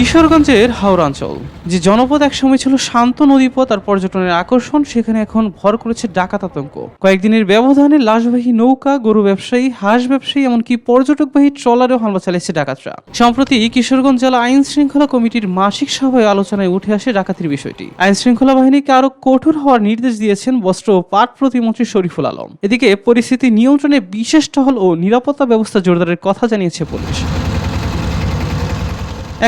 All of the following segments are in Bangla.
কিশোরগঞ্জের হাওড়াঞ্চল যে জনপদ একসময় ছিল শান্ত নদীপথ আর পর্যটনের আকর্ষণ, সেখানে এখন ভর করেছে ডাকাত আতঙ্ক। কয়েকদিনের ব্যবধানে লাশবাহী নৌকা, গরু ব্যবসায়ী, হাঁস ব্যবসায়ী, এমনকি পর্যটকবাহী ট্রলারেও হামলা চালিয়েছে ডাকাতরা। সম্প্রতি কিশোরগঞ্জ জেলা আইন শৃঙ্খলা কমিটির মাসিক সভায় আলোচনায় উঠে আসে ডাকাতির বিষয়টি। আইন শৃঙ্খলা বাহিনীকে আরো কঠোর হওয়ার নির্দেশ দিয়েছেন বস্ত্র ও পাট প্রতিমন্ত্রী শরীফুল আলম। এদিকে পরিস্থিতি নিয়ন্ত্রণে বিশেষ টহল ও নিরাপত্তা ব্যবস্থা জোরদারের কথা জানিয়েছে পুলিশ।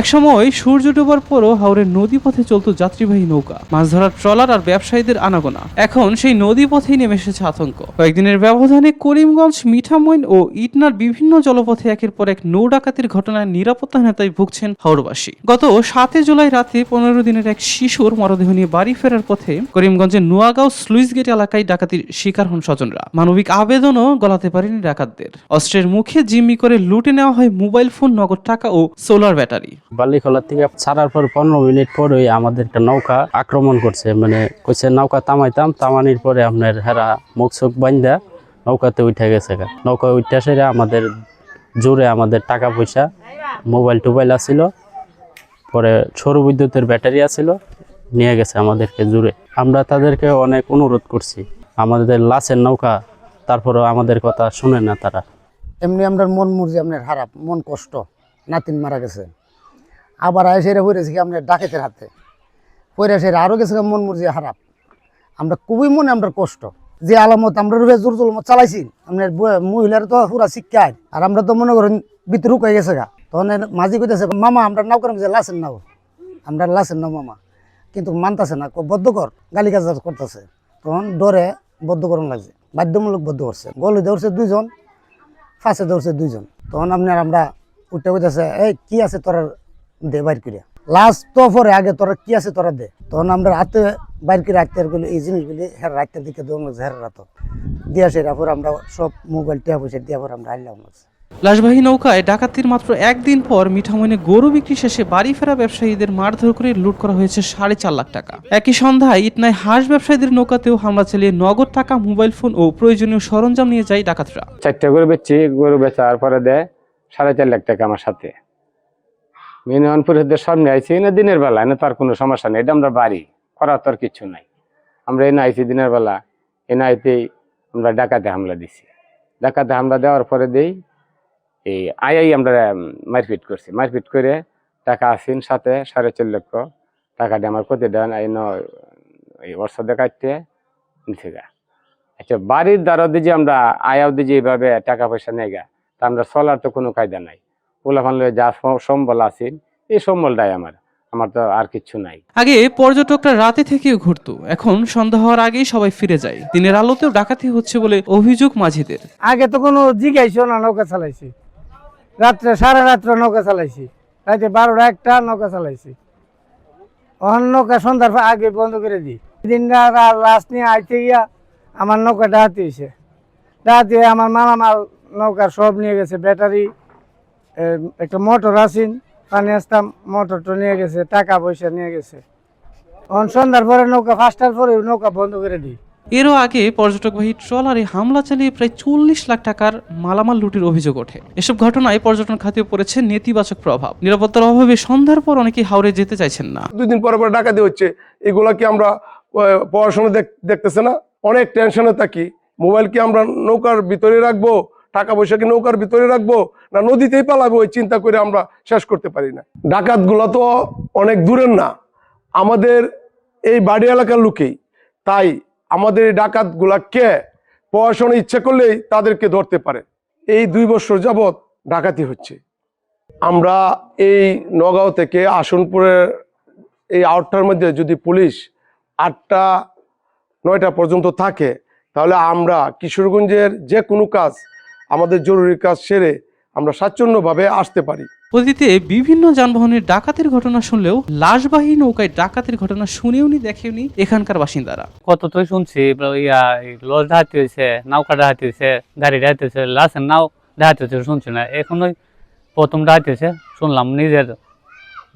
একসময় সূর্য ডোবার পরও হাওরের নদীপথে চলত যাত্রীবাহী নৌকা, মাছ ধরার ট্রলার আর ব্যবসায়ীদের আনাগোনা। এখন সেই নদীপথেই নেমে এসেছে আতঙ্ক। কয়েকদিনের ব্যবধানে করিমগঞ্জ, মিঠামইন ও ইটনার বিভিন্ন জলপথে একের পর এক নৌ ডাকাতির ঘটনায় নিরাপত্তাহীনতায় ভুগছেন হাওড়বাসী। গত 7 জুলাই রাতে 15 দিনের এক শিশুর মরদেহ নিয়ে বাড়ি ফেরার পথে করিমগঞ্জের নোয়াগাঁও স্লুইস গেট এলাকায় ডাকাতির শিকার হন স্বজনরা। মানবিক আবেদনও গলাতে পারেনি ডাকাতদের। অস্ত্রের মুখে জিম্মি করে লুটে নেওয়া হয় মোবাইল ফোন, নগদ টাকা ও সোলার ব্যাটারি। বালিখোলা থেকে ছাড়ার পর 15 মিনিট পরেই আমাদের একটা নৌকা আক্রমণ করছে। কইছে নৌকা তামাইতাম, তামানির পরে আপনার হেরা মুখ চোখ বান্ধা নৌকাতে উঠে গেছে। নৌকা উঠে সেরা আমাদের জোরে আমাদের টাকা পয়সা, মোবাইল টোবাইল আছিল, পরে সৌর বিদ্যুতের ব্যাটারি আছিল, নিয়ে গেছে আমাদেরকে জোরে। আমরা তাদেরকে অনেক অনুরোধ করছি, আমাদের লাশের নৌকা, তারপরেও আমাদের কথা শুনে না তারা। এমনি আমরা মন মুরজি আপনার খারাপ, মন কষ্ট, নাতিন মারা গেছে। আবার সেরা পড়েছি আপনার ডাকাতের হাতে, পরে সেরা আরও গেছে মন মুরজি খারাপ। আমরা খুবই মনে আমরা কষ্ট, যে আলামত আমরা রুফে জোর জলমত চালাইছি, আপনার মহিলার তো পুরা শিক্ষায়, আর আমরা তো মনে করেন ভিতরে রুকাই গেছে গা। তখন মাঝি কইতেছে, মামা আমরা নাও করেন যে লাশের নাও, আমরা লাশের নাও মামা, কিন্তু মানতেছে না, বদ্ধকর গালিগাজ করতেছে। তখন ডরে বদ্ধকরণ লাগছে, বাধ্যমূলক বদ্ধ করছে। গলি ধরছে 2 জন, ফাঁসে ধরছে 2 জন। তখন আপনার আমরা উঠতে কইতেছে, এই কি আছে তোরা দে বাইর করে, লাস্ট তো পরে আগে তোরা কি আছে তোরা দে। তখন আমরা হাতে বাইর করে রাখতে এই জিনিসগুলি হের রাখতে দিকে দৌড় লাগছে, হের রাত দিয়া সেরা পরে আমরা সব মোবাইল টিয়া পয়সা দিয়া পরে আমরা আইলাম লাগছে। লাশবাহী নৌকায় ডাকাতির মাত্র একদিন পর মিঠামইনে গরু বিক্রি শেষে বাড়ি ফেরা ব্যবসায়ীদের মারধর করে লুট করা হয়েছে 4.5 লাখ টাকা। একই সন্ধ্যায় ইটনায় হাঁস ব্যবসায়ীদের নৌকাতেও হামলা চালিয়ে নগদ টাকা, মোবাইল ফোন ও প্রয়োজনীয় সরঞ্জাম নিয়ে যায় ডাকাতরা। 4টা গরু বেচছি, গরু বেচার পরে দেয় 4.5 লাখ টাকা আমার সাথে। মিনপুরের সামনে আইছি না দিনের বেলা, না তার কোনো সমস্যা নেই, এটা আমরা বাড়ি করার তো আর কিছু নাই। আমরা এনে আইছি দিনের বেলা, এনে আইতেই আমরা ডাকাতে হামলা দিছি। ডাকাতে হামলা দেওয়ার পরে দেই এই আমরা মারপিট করছি। মারপিট করে টাকা আসিন সাথে 4.5 লক্ষ টাকা দিয়ে আমার প্রতি দেন এই ওর কাটতে নিচে গা। আচ্ছা, বাড়ির দ্বারা দিয়ে আমরা আয়াও দিয়ে এইভাবে টাকা পয়সা নেই গা, তা আমরা চলার তো কোনো কায়দা নাই। পোলাফান লয়ে যা সম্বল আছেন, এই সম্বলটাই আমার তো আর কিছু নাই। আগে পর্যটকরা রাতে থেকেও ঘুরতো, এখন সন্ধ্যা হওয়ার আগেই সবাই ফিরে যায়। দিনের আলোতেও ডাকাতি হচ্ছে বলে অভিযোগ মাঝিদের। আগে তো কোনো জিজ্ঞাসা না, নৌকা চালাইছি রাত্রে, সারা রাত্রে নৌকা চালাইছি, রাতে 12টা 1টা নৌকা চালাইছি। অন্য নৌকা সন্ধ্যার আগে বন্ধ করে দিই। দিন লাস্ট নিয়ে আইতে গিয়া আমার নৌকা ডাহাতি হয়েছে। ডাহাতি হয়ে আমার মালামাল নৌকা সব নিয়ে গেছে, ব্যাটারি, একটা মোটর আসিন, পানি আসতাম, মোটরটা নিয়ে গেছে, টাকা পয়সা নিয়ে গেছে। সন্ধ্যার পরে নৌকা, 5টার পরে নৌকা বন্ধ করে দিই। এরও আগে পর্যটকবাহী ট্রলারে হামলা চালিয়ে প্রায় 40 লাখ টাকার মালামাল লুটের অভিযোগ ওঠে। এসব ঘটনায় পর্যটন খাতে পড়েছে নেতিবাচক প্রভাব। নিরাপত্তার অভাবে সন্ধ্যার পর অনেকেই হাওড়ে যেতে চাইছেন না। 2 দিন পর ডাকাতি হচ্ছে, এগুলা কি আমরা পড়াশোনা দেখতেছে না? অনেক টেনশনে থাকি। মোবাইল কি আমরা নৌকার ভিতরে রাখবো, টাকা পয়সা কি নৌকার ভিতরে রাখবো, না নদীতেই পালাবো, ওই চিন্তা করে আমরা শেষ করতে পারি না। ডাকাত গুলা তো অনেক দূরের না, আমাদের এই বাড়ি এলাকার লোকেই। তাই আমাদের এই ডাকাত গুলা কে পড়াশোনা ইচ্ছে করলেই তাদেরকে ধরতে পারে। এই 2 বছর যাবৎ ডাকাতি হচ্ছে। আমরা এই নগাঁও থেকে আসনপুরের এই আউটটার মধ্যে যদি পুলিশ 8টা 9টা পর্যন্ত থাকে, তাহলে আমরা কিশোরগঞ্জের যে কোনো কাজ, আমাদের জরুরি কাজ সেরে আমরা স্বাচ্ছন্দ্যভাবে আসতে পারি। অতীতে বিভিন্ন যানবাহনের ডাকাতির ঘটনা শুনলেও লাশবাহী নৌকায় ডাকাতির ঘটনা শুনেওনি, দেখেওনি এখানকার বাসিন্দারা। কত তো শুনছি, লঞ্চ ডাহাতি হয়েছে, নৌকা ডাহাতি হয়েছে, গাড়ি ডাহাতি হয়েছে, লাশের নাও ডাহাতি হয়েছে শুনছি না। এখন ওই প্রথম ডাহাতি হয়েছে শুনলাম, নিজের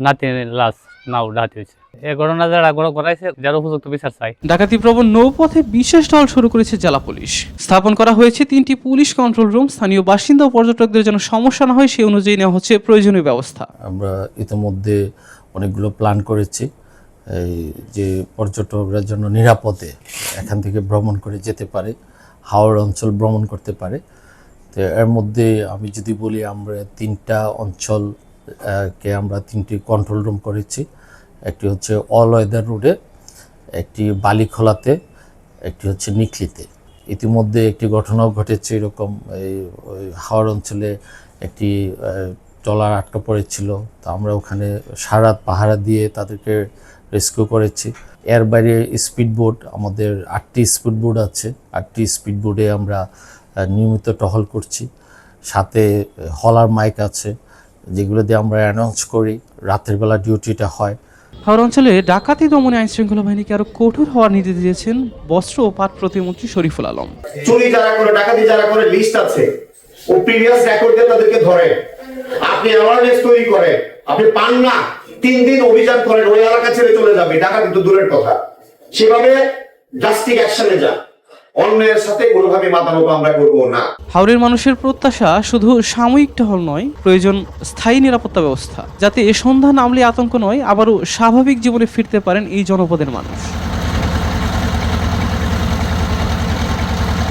নাতির লাশ নাও ডাহাতি হয়েছে। এই ঘটনা যারা করাইছে যারা উপযুক্ত বিচার চাই। ডাকাতি প্রবণ নৌপথে বিশেষ টহল শুরু করেছে জেলা পুলিশ। স্থাপন করা হয়েছে 3টি পুলিশ কন্ট্রোল রুম। স্থানীয় বাসিন্দা ও পর্যটকদের যেন সমস্যা না হয় সেই অনুযায়ী নেওয়া হচ্ছে প্রয়োজনীয় ব্যবস্থা। আমরা ইতিমধ্যে অনেকগুলো প্ল্যান করেছি, এই যে পর্যটকরা যেন নিরাপদে এখান থেকে ভ্রমণ করে যেতে পারে, হাওড় অঞ্চল ভ্রমণ করতে পারে। তো এর মধ্যে আমি যদি বলি, আমরা 3টা অঞ্চল কে আমরা 3টি কন্ট্রোল রুম করেছি। একটি হচ্ছে অল ওয়েদার রোডে, একটি বালিখোলাতে, একটি হচ্ছে নিকলিতে। ইতিমধ্যে একটি ঘটনাও ঘটেছে এরকম, এই হাওড় অঞ্চলে একটি ট্রলার আটকা পড়েছিল। তো আমরা ওখানে সারাত পাহারা দিয়ে তাদেরকে রেস্কিউ করেছি। এর বাইরে স্পিড বোট, আমাদের 8টি স্পিড বোট আছে। 8টি স্পিড বোটে আমরা নিয়মিত টহল করছি। সাথে হলার মাইক আছে, যেগুলো দিয়ে আমরা অ্যানাউন্স করি, রাতের বেলা ডিউটিটা হয়। হাওড় অঞ্চলে ডাকাতি দমনে আইনশৃঙ্খলা বাহিনীকে আরো কঠোর হওয়ার নির্দেশ দিয়েছেন বস্ত্র ও পাট প্রতিমন্ত্রী শরীফুল আলম। চুরি যারা করে, ডাকাতি যারা করে লিস্ট আছে, ও প্রিভিয়াস রেকর্ড দিয়ে তাদেরকে ধরে। আপনি অ্যাওয়ারনেস তৈরি করে, আপনি পান না, 3 দিন অভিযান করেন, ওই এলাকা ছেড়ে চলে যাবে, ডাকাতি তো দূরের কথা। সেভাবে ড্রাস্টিক অ্যাকশনে যা, অন্যের সাথে কোনোভাবে মাতামত আমরা করবো না। হাওড়ের মানুষের প্রত্যাশা শুধু সাময়িক টহল নয়, প্রয়োজন স্থায়ী নিরাপত্তা ব্যবস্থা, যাতে এ সন্ধ্যা নামলে আতঙ্ক নয়, আবারও স্বাভাবিক জীবনে ফিরতে পারেন এই জনপদের মানুষ।